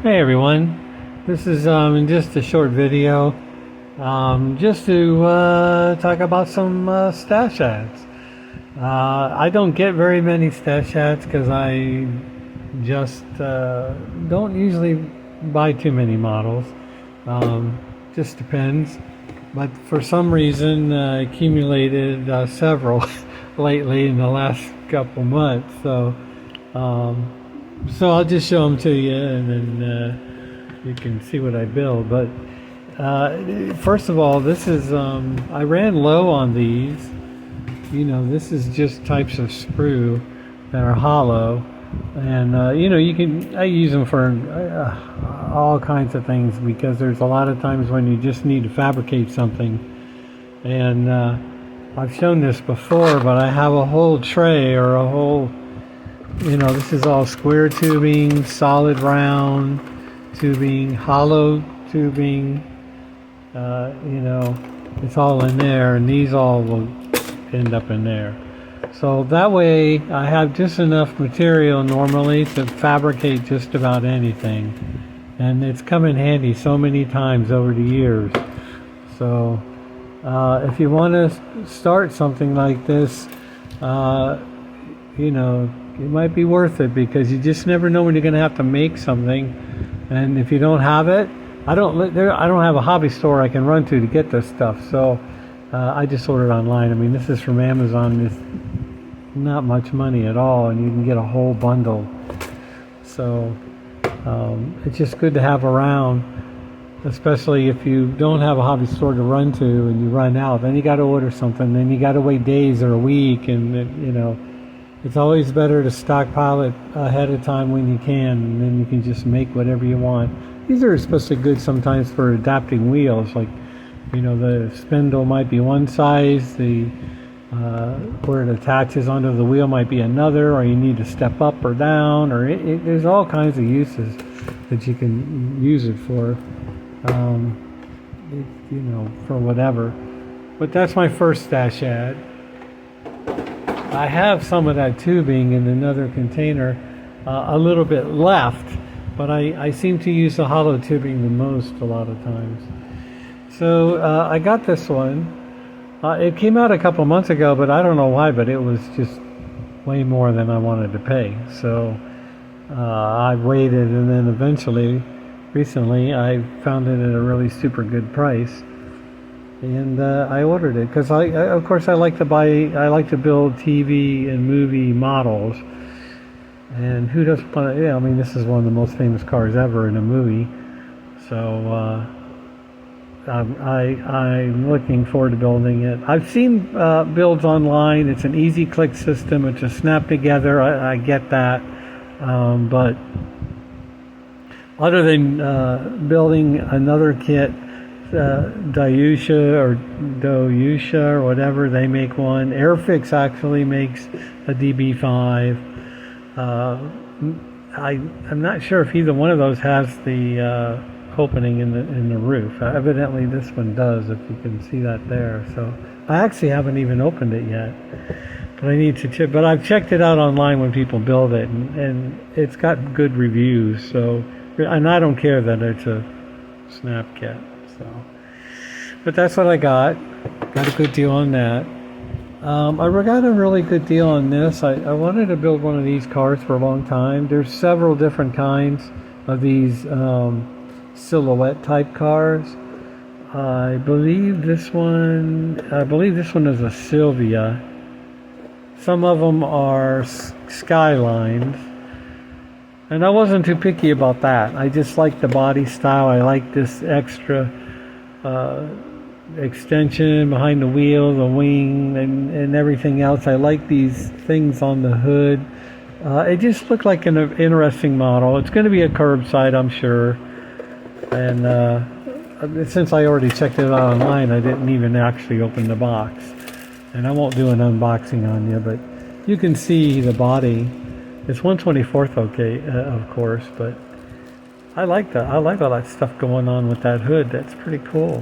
Hey everyone, this is just a short video, just to talk about some stash ads. I don't get very many stash ads because I just don't usually buy too many models. Just depends. But for some reason, I accumulated several lately in the last couple months. So I'll just show them to you, and then you can see what I build. But first of all, this is I ran low on these. You know, this is just types of sprue that are hollow, and I use them for all kinds of things, because there's a lot of times when you just need to fabricate something. And I've shown this before, but I have a whole tray, or a whole, this is all square tubing, solid round tubing, hollow tubing, it's all in there, and these all will end up in there. So that way I have just enough material normally to fabricate just about anything, and it's come in handy so many times over the years. So if you want to start something like this, it might be worth it, because you just never know when you're going to have to make something. And if you don't have it, I don't have a hobby store I can run to get this stuff. So I just ordered online. I mean, this is from Amazon. It's not much money at all, and you can get a whole bundle. So it's just good to have around, especially if you don't have a hobby store to run to and you run out. Then you got to order something. Then you got to wait days or a week, and it's always better to stockpile it ahead of time when you can, and then you can just make whatever you want. These are especially good sometimes for adapting wheels. Like, the spindle might be one size, where it attaches onto the wheel might be another, or you need to step up or down, or there's all kinds of uses that you can use it for, for whatever. But that's my first stash ad. I have some of that tubing in another container, a little bit left, but I seem to use the hollow tubing the most a lot of times. So I got this one. It came out a couple months ago, but I don't know why, but it was just way more than I wanted to pay. So I waited, and then recently, I found it at a really super good price. And I ordered it because of course I like to build TV and movie models, and who doesn't want to? I mean, this is one of the most famous cars ever in a movie, so I'm looking forward to building it. I've seen builds online. It's an easy click system. It's a snap together. I get that, but other than building another kit, Doyusha or whatever, they make one. Airfix actually makes a DB5. I'm not sure if either one of those has the opening in the roof. Evidently this one does, if you can see that there. So I actually haven't even opened it yet, but I need to check. But I've checked it out online when people build it, and it's got good reviews. So, and I don't care that it's a snap kit. So, but that's what I got a good deal on that. I got a really good deal on this. I wanted to build one of these cars for a long time. There's several different kinds of these silhouette type cars. I believe this one is a Sylvia. Some of them are skylines, and I wasn't too picky about that. I just like the body style. I like this extra extension behind the wheel, the wing, and everything else. I like these things on the hood. It just looked like an interesting model. It's going to be a curbside, I'm sure. And since I already checked it out online, I didn't even actually open the box. And I won't do an unboxing on you, but you can see the body. It's 1/24th, okay, of course, but I like that. I like all that stuff going on with that hood. That's pretty cool.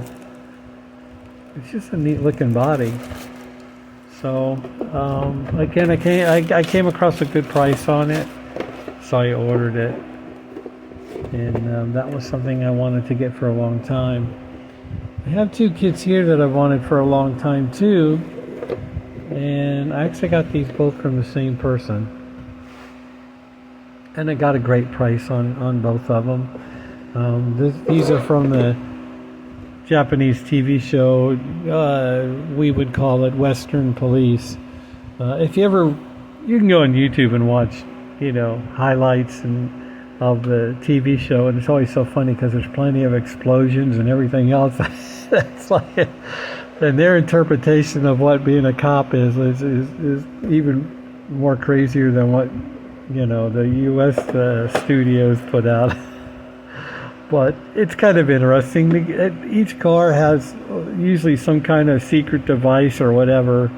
It's just a neat looking body. So again, I came across a good price on it, so I ordered it. and that was something I wanted to get for a long time. I have two kits here that I've wanted for a long time too, and I actually got these both from the same person, and I got a great price on both of them. These are from the Japanese TV show, we would call it Western Police. If you can go on YouTube and watch, highlights of the TV show, and it's always so funny because there's plenty of explosions and everything else. It's like, and their interpretation of what being a cop is even more crazier than what the U.S. Studios put out. But it's kind of interesting. Each car has usually some kind of secret device or whatever.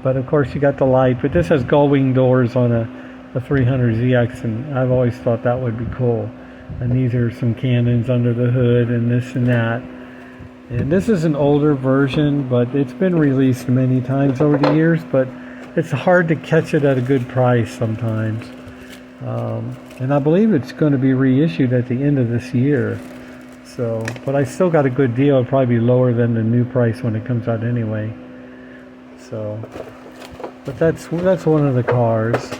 But of course you got the light. But this has gull-wing doors on a 300ZX, and I've always thought that would be cool. And these are some cannons under the hood and this and that. And this is an older version, but it's been released many times over the years. But it's hard to catch it at a good price sometimes. And I believe it's going to be reissued at the end of this year. So, but I still got a good deal. It'll probably be lower than the new price when it comes out anyway. So, but that's one of the cars.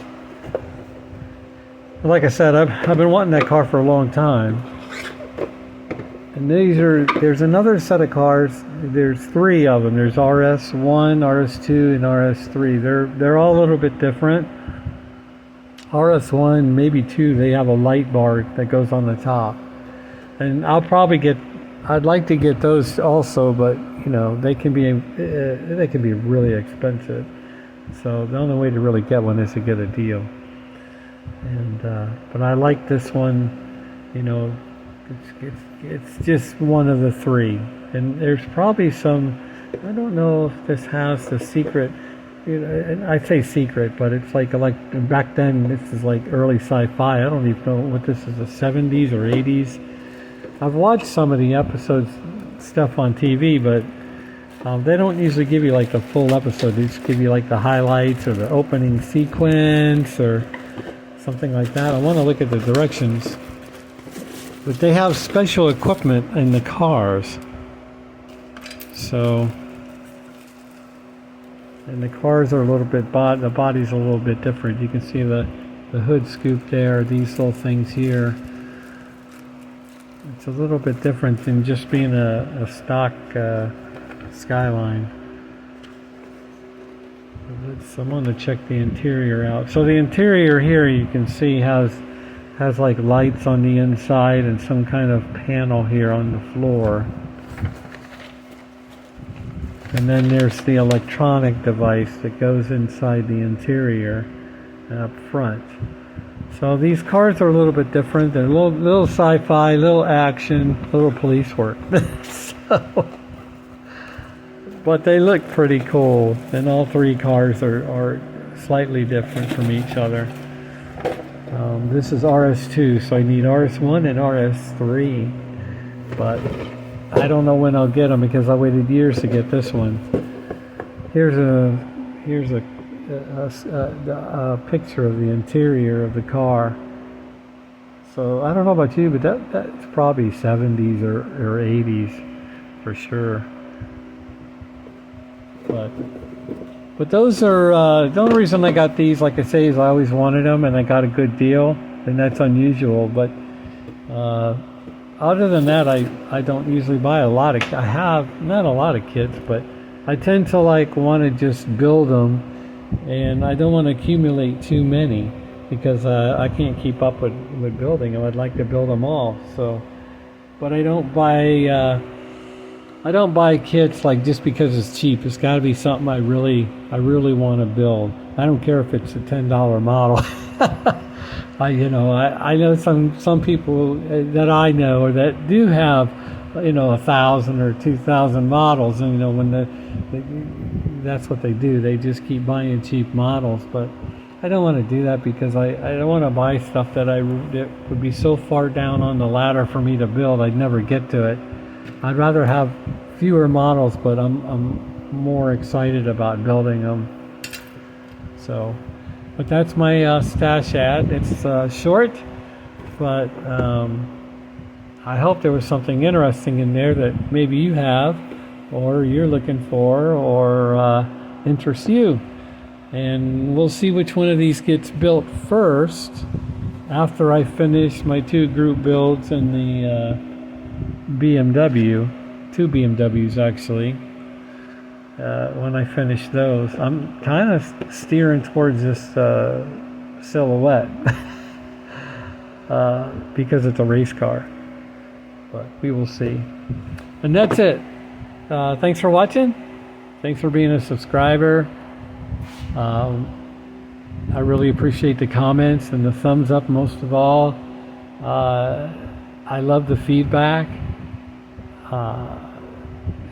Like I said, I've been wanting that car for a long time. And there's another set of cars. There's three of them. There's RS1, RS2, and RS3. They're all a little bit different. RS1, maybe 2, they have a light bar that goes on the top. And I'd like to get those also, but they can be really expensive. So the only way to really get one is to get a deal. And but I like this one. It's just one of the three. And there's probably some. I don't know if this has the secret. And I say secret, but it's like back then. This is like early sci-fi. I don't even know what this is, the 70s or 80s. I've watched some of the episodes stuff on TV, but they don't usually give you like the full episode. They just give you like the highlights or the opening sequence or something like that. I want to look at the directions, but they have special equipment in the cars. So. And the cars are a little bit, the body's a little bit different. You can see the hood scoop there, these little things here. It's a little bit different than just being a stock Skyline. I'm going to check the interior out. So the interior here, you can see has like lights on the inside and some kind of panel here on the floor. And then there's the electronic device that goes inside the interior and up front. So these cars are a little bit different. They're a little sci-fi, little action, little police work. But they look pretty cool. And all three cars are slightly different from each other. This is RS2, so I need RS1 and RS3. But I don't know when I'll get them because I waited years to get this one. Here's a picture of the interior of the car. So I don't know about you, but that's probably 70s or 80s for sure. But those are the only reason I got these. Like I say, is I always wanted them, and I got a good deal, and that's unusual. But other than that, I don't usually buy a lot of. I have not a lot of kits, but I tend to want to just build them, and I don't want to accumulate too many because I can't keep up with building them. I'd like to build them all. So, but I don't buy kits just because it's cheap. It's got to be something I really want to build. I don't care if it's a $10 model. I know some people that I know or that do have 1,000 or 2,000 models, and that's what they do. They just keep buying cheap models. But I don't want to do that because I don't want to buy stuff that would be so far down on the ladder for me to build I'd never get to it. I'd rather have fewer models, but I'm more excited about building them. So, but that's my stash ad. It's short, but I hope there was something interesting in there that maybe you have, or you're looking for, or interests you. And we'll see which one of these gets built first after I finish my 2 group builds in the BMW, 2 BMWs actually. When I finish those, I'm kind of steering towards this Silhouette because it's a race car, but we will see. And that's it. Thanks for watching. Thanks for being a subscriber. I really appreciate the comments and the thumbs up most of all. I love the feedback.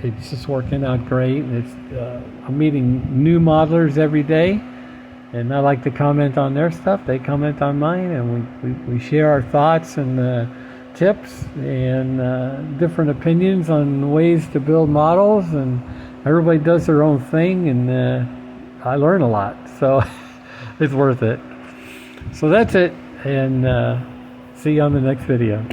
It's just working out great. I'm meeting new modelers every day, and I like to comment on their stuff. They comment on mine, and we share our thoughts and tips and different opinions on ways to build models, and everybody does their own thing, and I learn a lot, so it's worth it. So that's it, and see you on the next video.